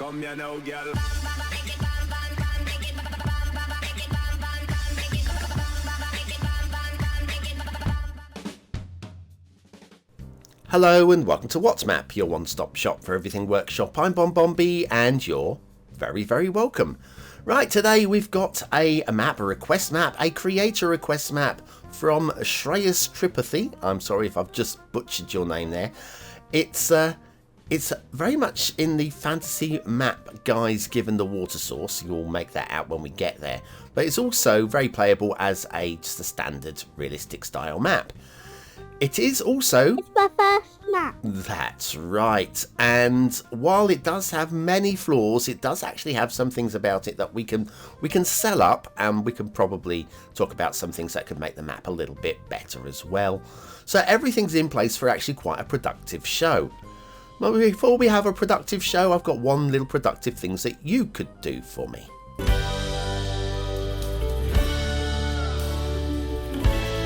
Come here now, girl. Hello and welcome to What's Map, your one-stop shop for everything workshop. I'm BonBonB and you're very, very welcome. Right, today we've got a map, a request map, a creator request map from Shreyas Tripathi. I'm sorry if I've just butchered your name there. It's very much in the fantasy map guise given the water source. You'll make that out when we get there. But it's also very playable as just a standard realistic style map. It is also... It's my first map. That's right. And while it does have many flaws, it does actually have some things about it that we can sell up, and we can probably talk about some things that could make the map a little bit better as well. So everything's in place for actually quite a productive show. But before we have a productive show, I've got one little productive things that you could do for me.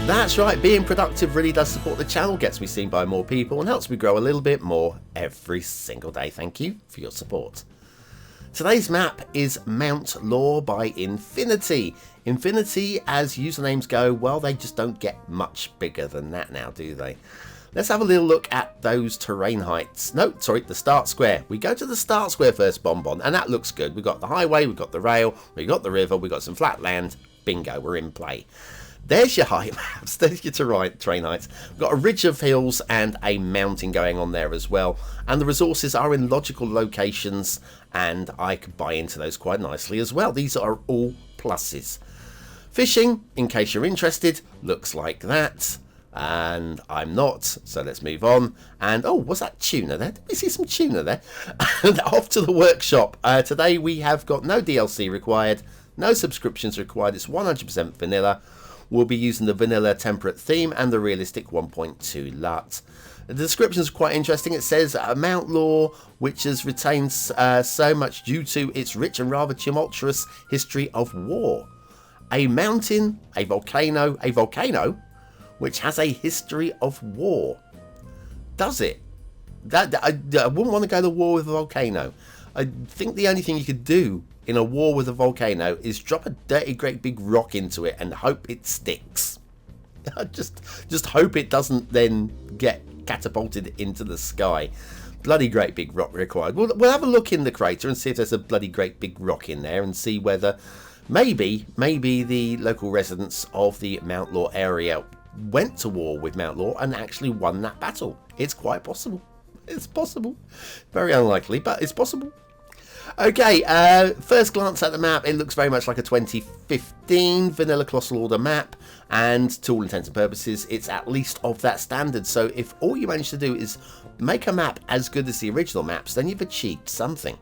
That's right, being productive really does support the channel, gets me seen by more people and helps me grow a little bit more every single day. Thank you for your support. Today's map is Mount Law by Infinity. Infinity, as usernames go, well, they just don't get much bigger than that now, do they? Let's have a little look at those terrain heights. No, sorry, the start square. We go to the start square first, BonBon, and that looks good. We've got the highway, we've got the rail, we've got the river, we've got some flat land. Bingo, we're in play. There's your height maps, there's your terrain heights. We've got a ridge of hills and a mountain going on there as well. And the resources are in logical locations, and I could buy into those quite nicely as well. These are all pluses. Fishing, in case you're interested, looks like that. And I'm not, so let's move on. And, oh, was that tuna there? Did we see some tuna there? And off to the workshop. Today we have got no DLC required, no subscriptions required. It's 100% vanilla. We'll be using the vanilla temperate theme and the realistic 1.2 LUT. The description is quite interesting. It says Mount Law, which has retained so much due to its rich and rather tumultuous history of war. A mountain, a volcano, which has a history of war. Does it? I wouldn't want to go to war with a volcano. I think the only thing you could do in a war with a volcano is drop a dirty great big rock into it and hope it sticks. just hope it doesn't then get catapulted into the sky. Bloody great big rock required. We'll have a look in the crater and see if there's a bloody great big rock in there, and see whether maybe the local residents of the Mount Law area went to war with Mount Law and actually won that battle. It's quite possible. It's possible. Very unlikely, but it's possible. Okay, first glance at the map, it looks very much like a 2015 vanilla colossal order map, and to all intents and purposes it's at least of that standard. So if all you manage to do is make a map as good as the original maps, then you've achieved something.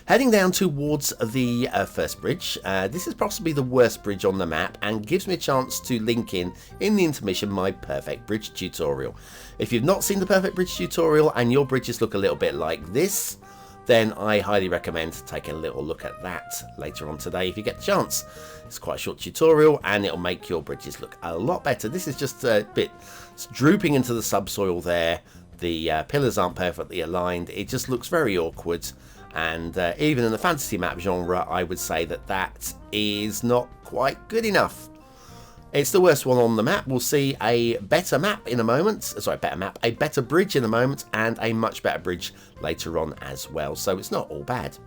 Heading down towards the first bridge, this is possibly the worst bridge on the map and gives me a chance to link in the intermission my perfect bridge tutorial. If you've not seen the perfect bridge tutorial and your bridges look a little bit like this, then I highly recommend taking a little look at that later on today if you get the chance. It's quite a short tutorial and it'll make your bridges look a lot better. This is just a bit drooping into the subsoil there. The pillars aren't perfectly aligned. It just looks very awkward. And even in the fantasy map genre, I would say that that is not quite good enough. It's the worst one on the map. We'll see a better map in a moment. Sorry, a better bridge in a moment, and a much better bridge later on as well. So it's not all bad.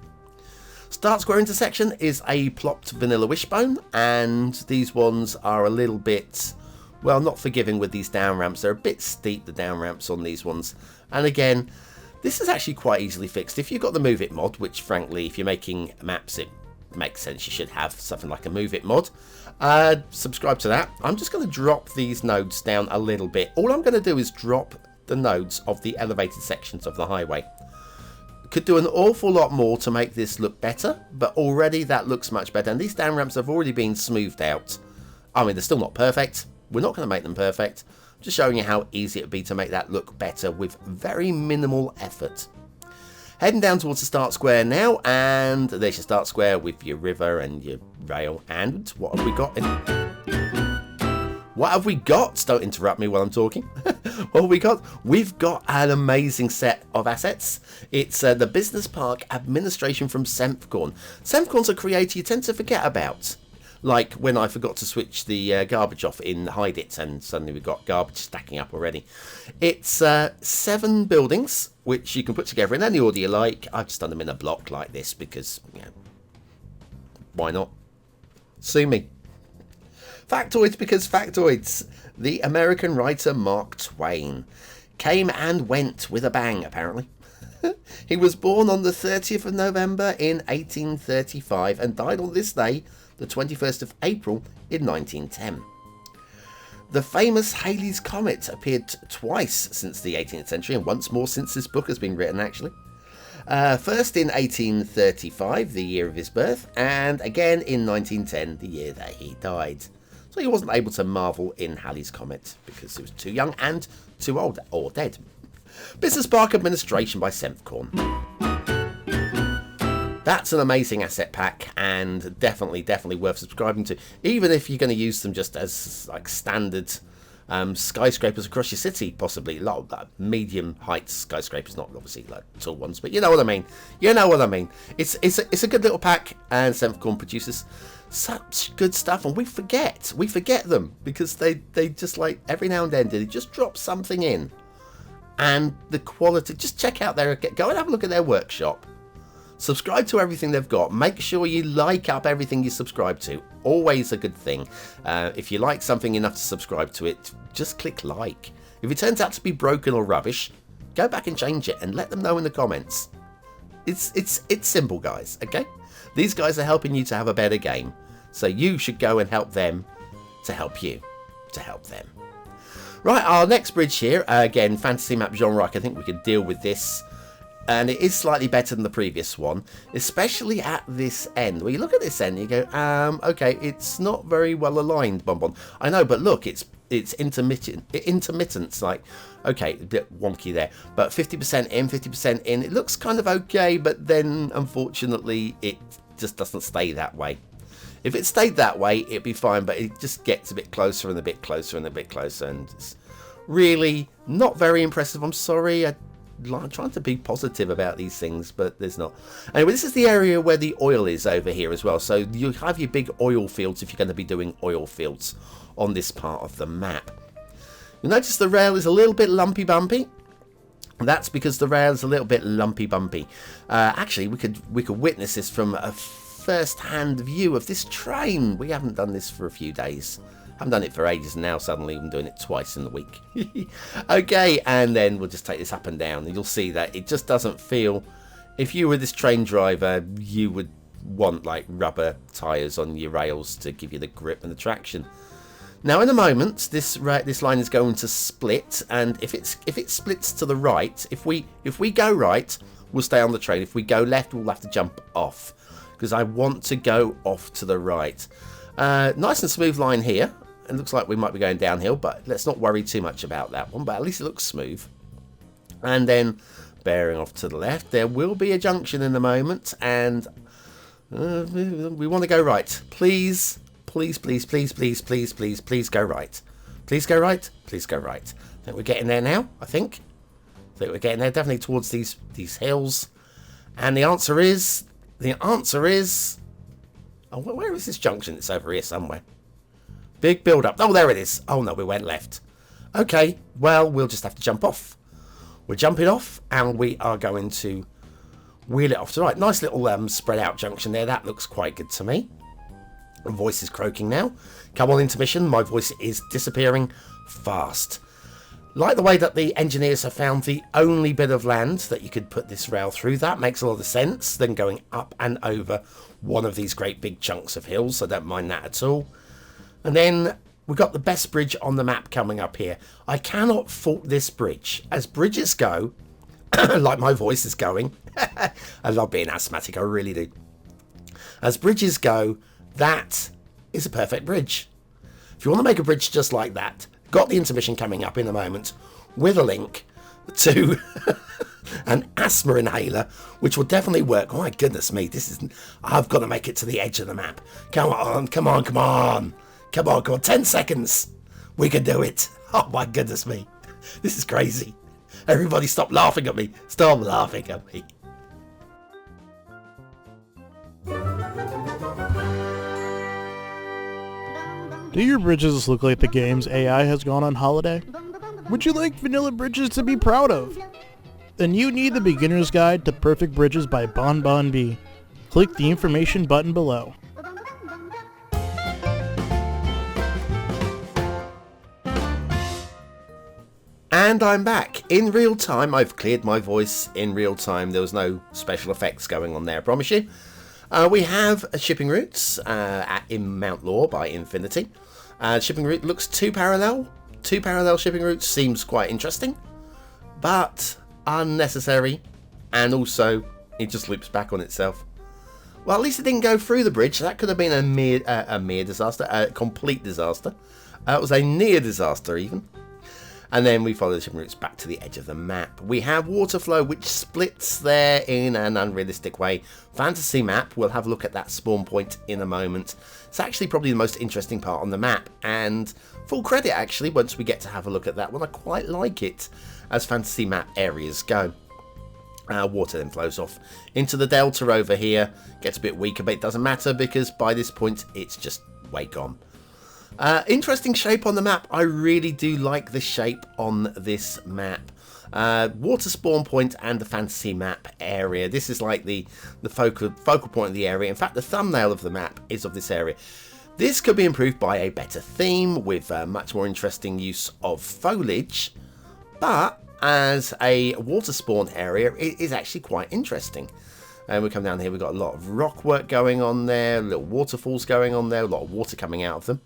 Start square intersection is a plopped vanilla wishbone, and these ones are a little bit, well, not forgiving with these down ramps. They're a bit steep, the down ramps on these ones. And again, this is actually quite easily fixed. If you've got the Move It mod, which frankly, if you're making maps, it makes sense you should have something like a Move It mod. Subscribe to that. I'm just going to drop these nodes down a little bit. All I'm going to do is drop the nodes of the elevated sections of the highway. Could do an awful lot more to make this look better, but already that looks much better. And these down ramps have already been smoothed out. I mean, they're still not perfect. We're not going to make them perfect. Just showing you how easy it would be to make that look better with very minimal effort. Heading down towards the start square now, and there's your start square with your river and your rail. And what have we got? What have we got? Don't interrupt me while I'm talking. Well, we've got an amazing set of assets. It's the Business Park Administration from Senfkorn. Senfkorn's a creator you tend to forget about. Like when I forgot to switch the garbage off in Hide It, and suddenly we've got garbage stacking up already. It's 7 buildings, which you can put together in any order you like. I've just done them in a block like this because, why not? Sue me. Factoids, because factoids. The American writer Mark Twain came and went with a bang, apparently. He was born on the 30th of November in 1835 and died on this day, the 21st of April in 1910. The famous Halley's Comet appeared twice since the 18th century and once more since this book has been written, actually. First in 1835, the year of his birth, and again in 1910, the year that he died. So he wasn't able to marvel in Halley's Comet because he was too young and too old or dead. Business Park Administration by Senfkorn. That's an amazing asset pack and definitely worth subscribing to, even if you're going to use them just as like standard skyscrapers across your city, possibly a lot of medium height skyscrapers, not obviously like tall ones, but you know what I mean. It's a good little pack, and Senfkorn produces such good stuff, and we forget them because they just like every now and then they just drop something in, and the quality. Just check out go and have a look at their workshop. Subscribe to everything they've got. Make sure you like up everything you subscribe to. Always a good thing. If you like something enough to subscribe to it, just click like. If it turns out to be broken or rubbish, go back and change it and let them know in the comments. It's simple, guys, okay? These guys are helping you to have a better game. So you should go and help them to help you to help them. Right, our next bridge here, again, fantasy map genre. I think we can deal with this. And it is slightly better than the previous one, especially at this end. When you look at this end, you go, okay, it's not very well aligned, BonBon. I know, but look, it's intermittent. Like, okay, a bit wonky there, but 50% in, 50% in. It looks kind of okay, but then unfortunately, it just doesn't stay that way. If it stayed that way, it'd be fine, but it just gets a bit closer and a bit closer and a bit closer, and it's really not very impressive. I'm sorry. I'm trying to be positive about these things, but there's not. Anyway, this is the area where the oil is over here as well. So you have your big oil fields if you're going to be doing oil fields on this part of the map. You'll notice the rail is a little bit lumpy bumpy. That's because the rail is a little bit lumpy bumpy. Actually, we could witness this from a first-hand view of this train. We haven't done this for a few days. I haven't done it for ages, and now suddenly I'm doing it twice in the week. Okay, and then we'll just take this up and down, and you'll see that it just doesn't feel... If you were this train driver, you would want like rubber tyres on your rails to give you the grip and the traction. Now, in a moment, this line is going to split, and if it splits to the right, if we go right, we'll stay on the train. If we go left, we'll have to jump off, because I want to go off to the right. Nice and smooth line here. It looks like we might be going downhill, but let's not worry too much about that one. But at least it looks smooth. And then bearing off to the left, there will be a junction in a moment, and we want to go right. Please, please, please, please, please, please, please, please go right. Please go right. Please go right. I think we're getting there now. I think we're getting there, definitely towards these hills. And the answer is. Oh, where is this junction? It's over here somewhere. Big build up. Oh, there it is. Oh no, we went left. Okay, well, we'll just have to jump off. We're jumping off, and we are going to wheel it off to the right. Nice little spread out junction there. That looks quite good to me. My voice is croaking now. Come on, intermission. My voice is disappearing fast. Like the way that the engineers have found the only bit of land that you could put this rail through. That makes a lot of sense than going up and over one of these great big chunks of hills. I don't mind that at all. And then we've got the best bridge on the map coming up here. I cannot fault this bridge. As bridges go, like my voice is going. I love being asthmatic, I really do. As bridges go, that is a perfect bridge. If you want to make a bridge just like that, got the intermission coming up in a moment with a link to an asthma inhaler, which will definitely work. Oh my goodness me, I've got to make it to the edge of the map. Come on, come on, come on. Come on, come on, 10 seconds. We can do it. Oh my goodness me. This is crazy. Everybody stop laughing at me. Stop laughing at me. Do your bridges look like the game's AI has gone on holiday? Would you like vanilla bridges to be proud of? Then you need the beginner's guide to perfect bridges by BonBonB. Click the information button below. And I'm back in real time. I've cleared my voice in real time. There was no special effects going on there, I promise you. We have shipping routes in Mount Law by Infinity. Shipping route looks two parallel. Two parallel shipping routes seems quite interesting, but unnecessary, and also it just loops back on itself. Well, at least it didn't go through the bridge. That could have been a mere disaster, a complete disaster. It was a near disaster even. And then we follow the shipping routes back to the edge of the map. We have water flow, which splits there in an unrealistic way. Fantasy map, we'll have a look at that spawn point in a moment. It's actually probably the most interesting part on the map, and full credit actually once we get to have a look at that one. I quite like it as fantasy map areas go. Water then flows off into the delta over here. Gets a bit weaker, but it doesn't matter because by this point it's just way gone. Interesting shape on the map. I really do like the shape on this map. Water spawn point and the fantasy map area. This is like the focal point of the area. In fact, the thumbnail of the map is of this area. This could be improved by a better theme with much more interesting use of foliage. But as a water spawn area, it is actually quite interesting. And we come down here, we've got a lot of rock work going on there, little waterfalls going on there, a lot of water coming out of them.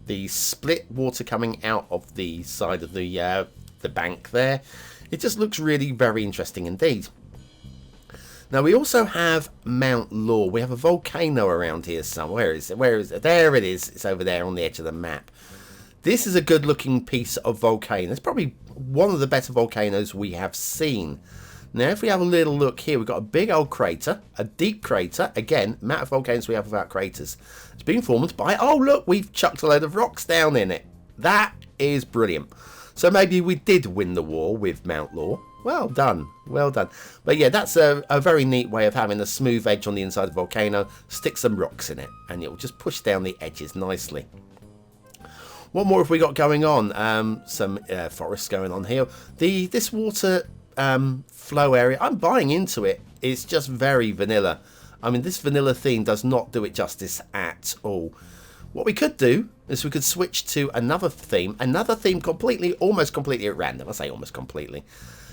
The split water coming out of the side of the bank there. It just looks really very interesting indeed. Now we also have Mount Law. We have a volcano around here somewhere. Where is it? Where is it? There it is. It's over there on the edge of the map. This is a good looking piece of volcano. It's probably one of the better volcanoes we have seen. Now if we have a little look here, we've got a big old crater, a deep crater. Again, amount of volcanoes we have without craters. It's been formed by, oh look, we've chucked a load of rocks down in it. That is brilliant. So maybe we did win the war with Mount Law. Well done, well done. But yeah, that's a very neat way of having a smooth edge on the inside of the volcano. Stick some rocks in it and it will just push down the edges nicely. What more have we got going on? Some forests going on here. This water flow area, I'm buying into it. It's just very vanilla. I mean, this vanilla theme does not do it justice at all. What we could do is we could switch to another theme completely, almost completely at random. I say almost completely.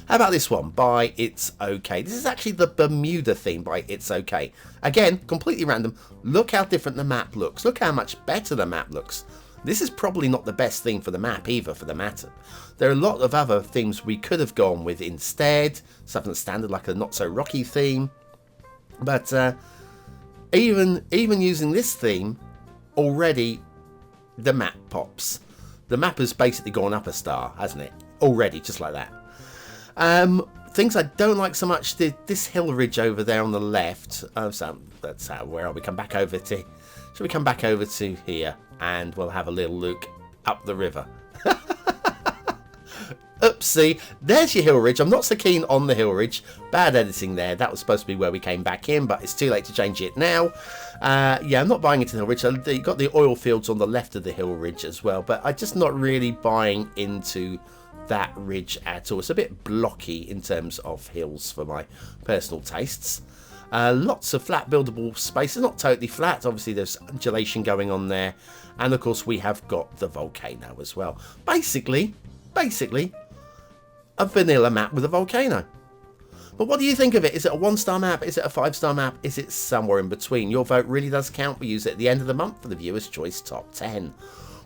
How about this one by It's Okay? This is actually the Bermuda theme by It's Okay. Again, completely random. Look how different the map looks. Look how much better the map looks. This is probably not the best theme for the map either, for the matter. There are a lot of other themes we could have gone with instead. Something standard like a not so rocky theme. But even using this theme, already the map pops. The map has basically gone up a star, hasn't it? Already, just like that. Things I don't like so much, this hill ridge over there on the left. So that's where are we? Come back over to. Shall we come back over to here and we'll have a little look up the river. Oopsie, there's your hill ridge. I'm not so keen on the hill ridge. Bad editing there. That was supposed to be where we came back in, but it's too late to change it now. Yeah, I'm not buying into the hill ridge. You've got the oil fields on the left of the hill ridge as well, but I'm just not really buying into that ridge at all. It's a bit blocky in terms of hills for my personal tastes. Lots of flat buildable spaces, not totally flat. Obviously, there's undulation going on there. And of course, we have got the volcano as well. Basically, a vanilla map with a volcano. But what do you think of it? Is it a 1-star map? Is it a 5-star map? Is it somewhere in between? Your vote really does count. We use it at the end of the month for the Viewer's Choice Top 10.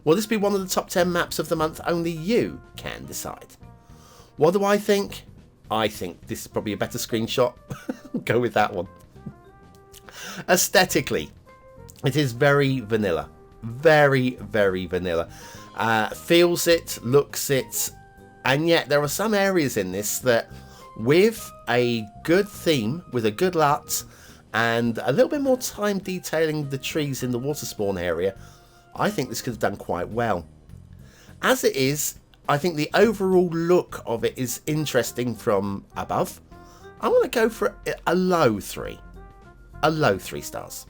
Will this be one of the top 10 maps of the month? Only you can decide. What do I think? I think this is probably a better screenshot. Go with that one. Aesthetically, it is very vanilla. Very, very vanilla. Feels it, looks it, and yet there are some areas in this that with a good theme, with a good LUT, and a little bit more time detailing the trees in the water spawn area, I think this could have done quite well. As it is, I think the overall look of it is interesting from above. I'm going to go for a low 3. A low 3 stars.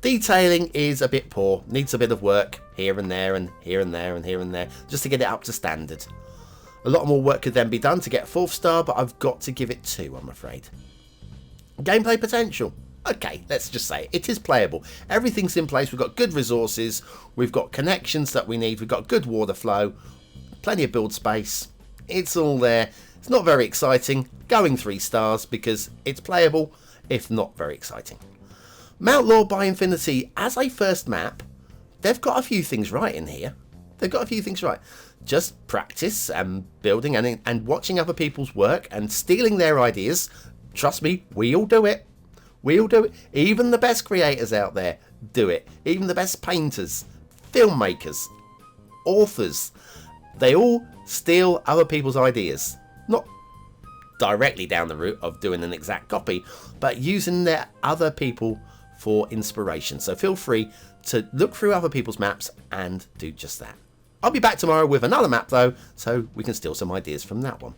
Detailing is a bit poor. Needs a bit of work here and there and here and there and here and there just to get it up to standard. A lot more work could then be done to get a 4th star, but I've got to give it 2, I'm afraid. Gameplay potential. Okay, let's just say it is playable. Everything's in place. We've got good resources. We've got connections that we need. We've got good water flow. Plenty of build space. It's all there. It's not very exciting. Going 3 stars because it's playable, if not very exciting. Mount Law by Infinity, as a first map, they've got a few things right in here. They've got a few things right. Just practice and building and watching other people's work and stealing their ideas. Trust me, we all do it. We all do it. Even the best creators out there do it. Even the best painters, filmmakers, authors. They all steal other people's ideas. Not directly down the route of doing an exact copy, but using their other people for inspiration. So feel free to look through other people's maps and do just that. I'll be back tomorrow with another map though, so we can steal some ideas from that one.